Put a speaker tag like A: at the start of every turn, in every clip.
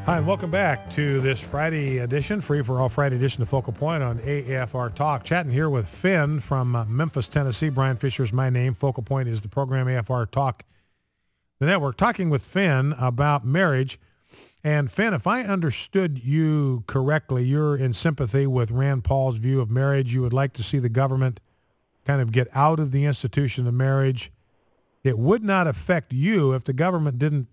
A: Hi, and welcome back to this Friday edition, free-for-all Friday edition of Focal Point on AFR Talk. Chatting here with Finn from Memphis, Tennessee. Brian Fisher is my name. Focal Point is the program, AFR Talk, the network. Talking with Finn about marriage. And Finn, if I understood you correctly, you're in sympathy with Rand Paul's view of marriage. You would like to see the government kind of get out of the institution of marriage. It would not affect you if the government didn't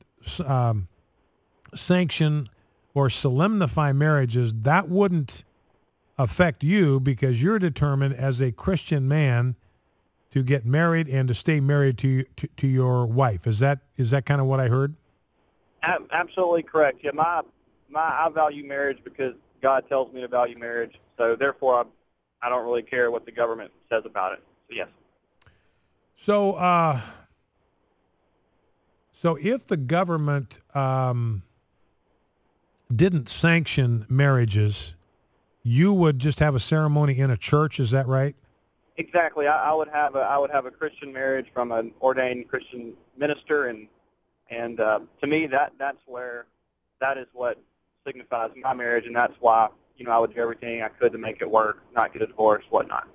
A: sanction or solemnify marriages. That wouldn't affect you because you're determined as a Christian man to get married and to stay married to your wife. Is that kind of what I heard?
B: Absolutely correct. Yeah, I value marriage because God tells me to value marriage. So therefore, I don't really care what the government says about it. So yes.
A: So if the government didn't sanction marriages, you would just have a ceremony in a church. Is that right?
B: Exactly. I would have a Christian marriage from an ordained Christian minister, and to me that is what signifies my marriage, and that's why I would do everything I could to make it work, not get a divorce, whatnot.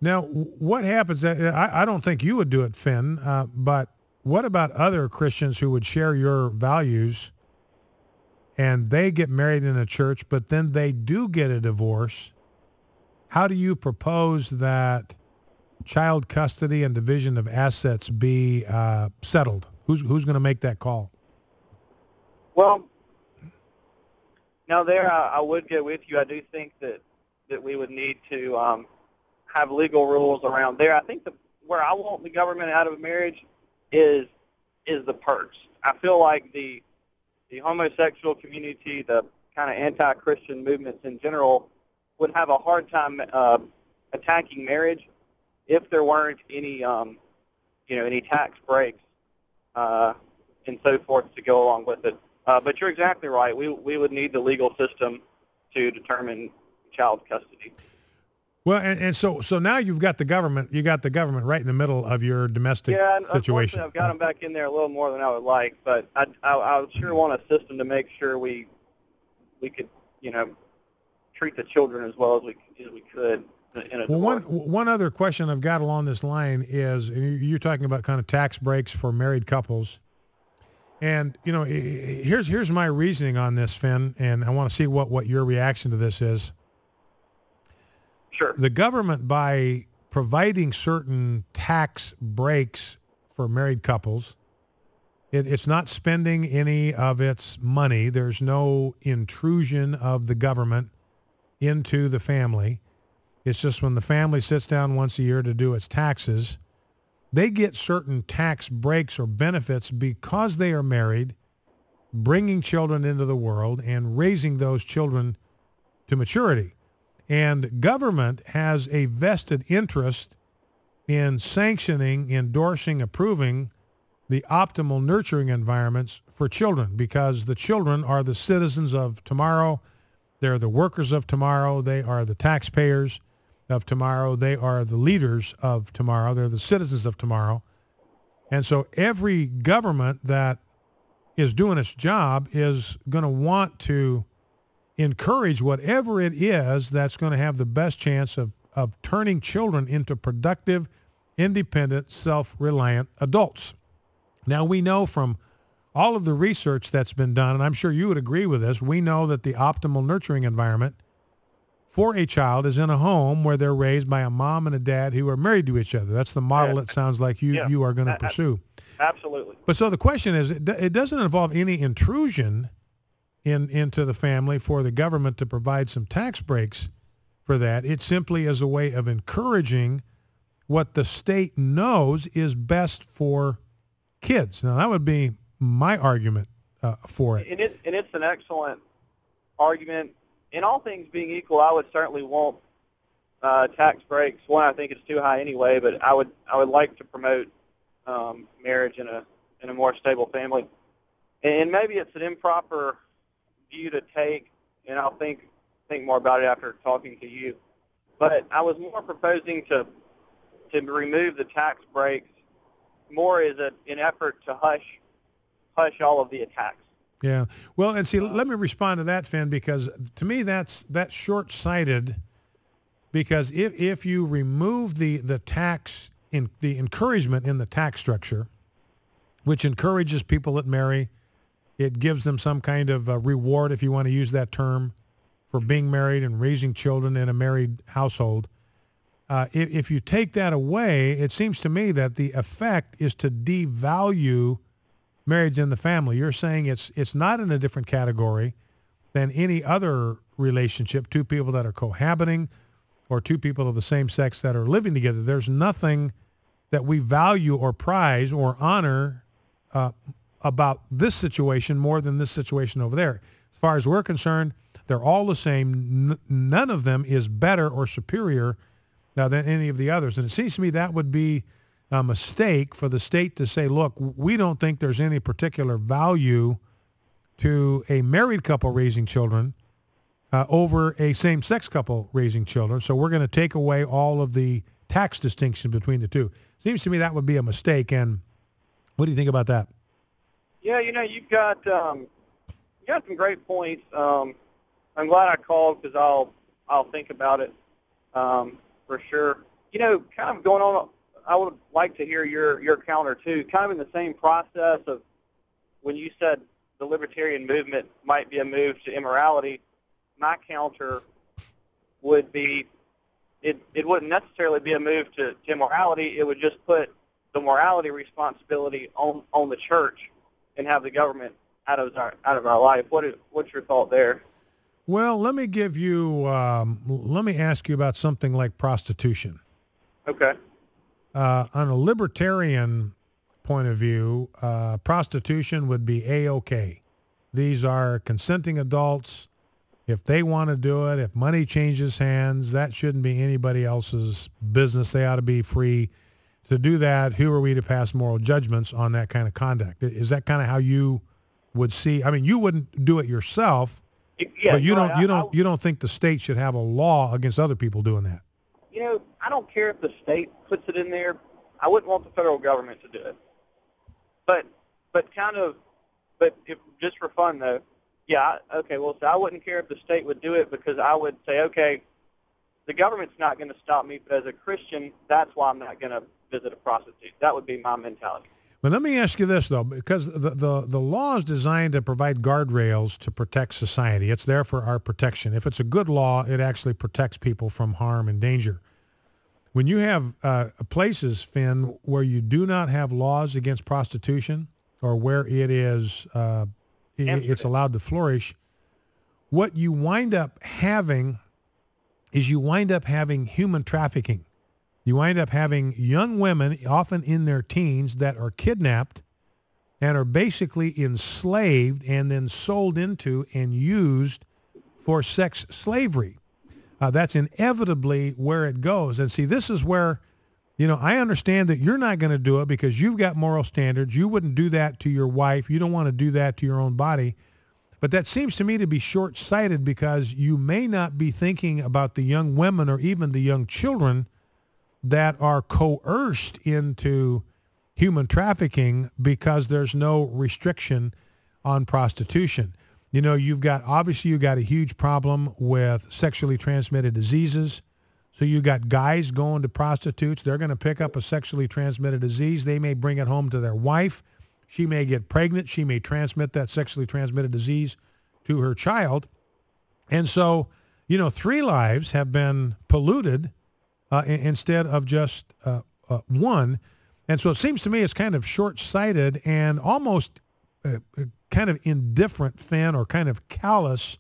A: Now, what happens? I don't think you would do it, Finn, but what about other Christians who would share your values and they get married in a church, but then they do get a divorce? How do you propose that child custody and division of assets be settled? Who's going to make that call?
B: Well, now there I would get with you. I do think that we would need to have legal rules around there. I think where I want the government out of marriage is the perks. I feel like the homosexual community, the kind of anti-Christian movements in general, would have a hard time attacking marriage if there weren't any tax breaks and so forth to go along with it. But you're exactly right. We would need the legal system to determine child custody.
A: Well, and so now you've got the government. You got the government right in the middle of your domestic situation.
B: Unfortunately, I've got them back in there a little more than I would like, but I would sure want a system to make sure we could treat the children as well as we could in a divorce.
A: One other question I've got along this line is you're talking about kind of tax breaks for married couples, and here's my reasoning on this, Finn, and I want to see what your reaction to this is.
B: Sure.
A: The government, by providing certain tax breaks for married couples, it's not spending any of its money. There's no intrusion of the government into the family. It's just when the family sits down once a year to do its taxes, they get certain tax breaks or benefits because they are married, bringing children into the world and raising those children to maturity. And government has a vested interest in sanctioning, endorsing, approving the optimal nurturing environments for children, because the children are the citizens of tomorrow. They're the workers of tomorrow. They are the taxpayers of tomorrow. They are the leaders of tomorrow. They're the citizens of tomorrow. And so every government that is doing its job is going to want to encourage whatever it is that's going to have the best chance of turning children into productive, independent, self-reliant adults. Now, we know from all of the research that's been done, and I'm sure you would agree with this, we know that the optimal nurturing environment for a child is in a home where they're raised by a mom and a dad who are married to each other. That's the model it sounds like you are going to pursue.
B: Absolutely.
A: But so the question is, it doesn't involve any intrusion into the family for the government to provide some tax breaks for that. It simply is a way of encouraging what the state knows is best for kids. Now, that would be my argument for it.
B: And it's an excellent argument. In all things being equal, I would certainly want tax breaks. One, I think it's too high anyway, but I would like to promote marriage in a more stable family. And maybe it's an improper view to take, and I'll think more about it after talking to you. But I was more proposing to remove the tax breaks more as an effort to hush all of the attacks.
A: Yeah. Well, and see, let me respond to that, Finn, because to me that's short-sighted. Because if you remove the tax in the encouragement in the tax structure, which encourages people that marry, it gives them some kind of reward, if you want to use that term, for being married and raising children in a married household. If you take that away, it seems to me that the effect is to devalue marriage in the family. You're saying it's not in a different category than any other relationship, two people that are cohabiting or two people of the same sex that are living together. There's nothing that we value or prize or honor about this situation more than this situation over there. As far as we're concerned, they're all the same. None of them is better or superior than any of the others. And it seems to me that would be a mistake for the state to say, look, we don't think there's any particular value to a married couple raising children over a same-sex couple raising children, so we're going to take away all of the tax distinction between the two. Seems to me that would be a mistake, and what do you think about that?
B: Yeah, you've got some great points. I'm glad I called because I'll think about it for sure. Kind of going on, I would like to hear your counter too. Kind of in the same process of when you said the libertarian movement might be a move to immorality. My counter would be it wouldn't necessarily be a move to immorality. It would just put the morality responsibility on the church and have the government out of our life. What's your thought there?
A: Well, let me ask you about something like prostitution.
B: Okay.
A: On a libertarian point of view, prostitution would be A-OK. These are consenting adults. If they want to do it, if money changes hands, that shouldn't be anybody else's business. They ought to be free to do that. Who are we to pass moral judgments on that kind of conduct? Is that kind of how you would see? I mean, you wouldn't do it yourself, but you don't think the state should have a law against other people doing that?
B: I don't care if the state puts it in there. I wouldn't want the federal government to do it. But if just for fun though. Yeah, okay, well, so I wouldn't care if the state would do it because I would say, okay, the government's not going to stop me, but as a Christian, that's why I'm not going to visit a prostitute. That would be my mentality.
A: But let me ask you this, though, because the law is designed to provide guardrails to protect society. It's there for our protection. If it's a good law, it actually protects people from harm and danger. When you have places, Finn, where you do not have laws against prostitution or where it is it's allowed to flourish, what you wind up having is human trafficking. You wind up having young women, often in their teens, that are kidnapped and are basically enslaved and then sold into and used for sex slavery. That's inevitably where it goes. And see, this is where, I understand that you're not going to do it because you've got moral standards. You wouldn't do that to your wife. You don't want to do that to your own body. But that seems to me to be short-sighted because you may not be thinking about the young women or even the young children that are coerced into human trafficking because there's no restriction on prostitution. You've got a huge problem with sexually transmitted diseases. So you got guys going to prostitutes. They're going to pick up a sexually transmitted disease. They may bring it home to their wife. She may get pregnant. She may transmit that sexually transmitted disease to her child. And so, 3 lives have been polluted instead of just one. And so it seems to me it's kind of short-sighted and almost kind of indifferent, Finn, or kind of callous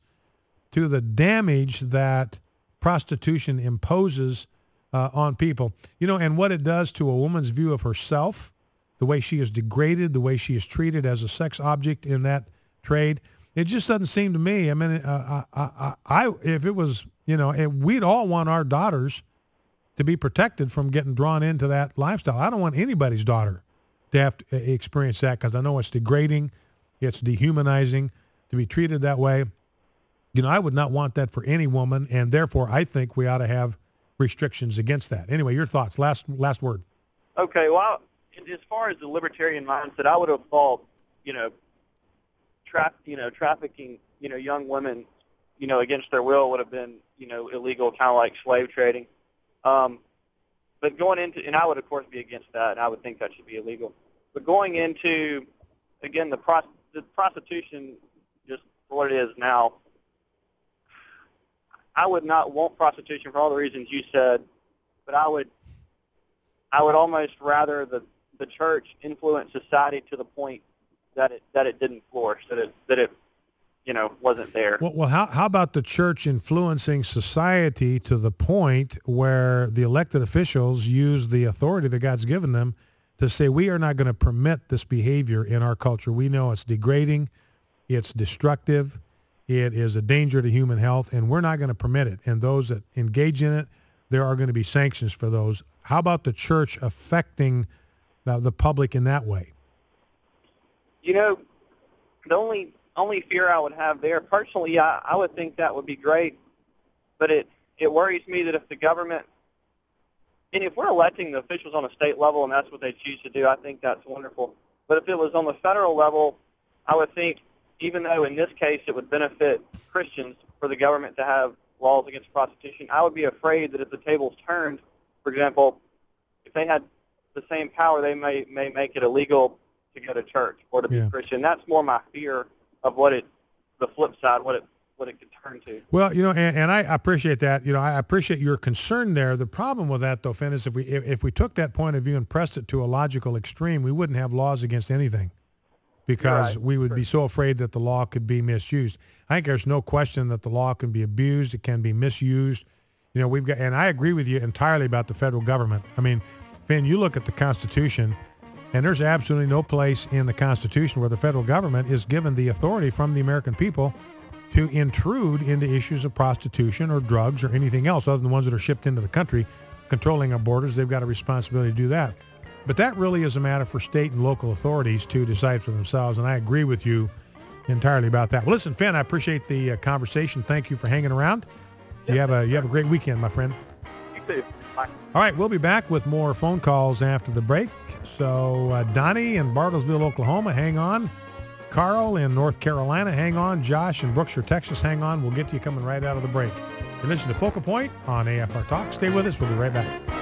A: to the damage that prostitution imposes on people, and what it does to a woman's view of herself, the way she is degraded, the way she is treated as a sex object in that trade. It just doesn't seem to me. I mean, if it was, we'd all want our daughters to be protected from getting drawn into that lifestyle. I don't want anybody's daughter to have to experience that because I know it's degrading, it's dehumanizing to be treated that way. I would not want that for any woman, and therefore I think we ought to have restrictions against that. Anyway, your thoughts. Last word. Okay, well, as far as the libertarian mindset, I would have thought,
B: trafficking, young women, against their will would have been, illegal, kind of like slave trading. But going into, and I would of course be against that, and I would think that should be illegal. But going into, again, the prostitution, just for what it is now, I would not want prostitution for all the reasons you said, but I would almost rather the church influence society to the point that it didn't flourish, that it wasn't there.
A: Well, how about the church influencing society to the point where the elected officials use the authority that God's given them to say, we are not going to permit this behavior in our culture. We know it's degrading, it's destructive, it is a danger to human health, and we're not going to permit it. And those that engage in it, there are going to be sanctions for those. How about the church affecting the public in that way?
B: The only fear I would have there, personally, I would think that would be great, but it worries me that if the government, and if we're electing the officials on a state level and that's what they choose to do, I think that's wonderful. But if it was on the federal level, I would think, even though in this case it would benefit Christians for the government to have laws against prostitution, I would be afraid that if the tables turned, for example, if they had the same power, they may make it illegal to go to church or to be Christian. That's more my fear of the flip side, what it could turn to. Well,
A: and I appreciate that. I appreciate your concern there. The problem with that, though, Finn, is if we took that point of view and pressed it to a logical extreme, we wouldn't have laws against anything because we would be so afraid that the law could be misused. I think there's no question that the law can be abused. It can be misused. And I agree with you entirely about the federal government. I mean, Finn, you look at the Constitution, and there's absolutely no place in the Constitution where the federal government is given the authority from the American people to intrude into issues of prostitution or drugs or anything else other than the ones that are shipped into the country. Controlling our borders, they've got a responsibility to do that. But that really is a matter for state and local authorities to decide for themselves, and I agree with you entirely about that. Well, listen, Finn, I appreciate the conversation. Thank you for hanging around. You have a great weekend, my friend.
B: You too. Bye.
A: All right, we'll be back with more phone calls after the break. So Donnie in Bartlesville, Oklahoma, hang on. Carl in North Carolina, hang on. Josh in Brookshire, Texas, hang on. We'll get to you coming right out of the break. You're listening to Focal Point on AFR Talk. Stay with us. We'll be right back.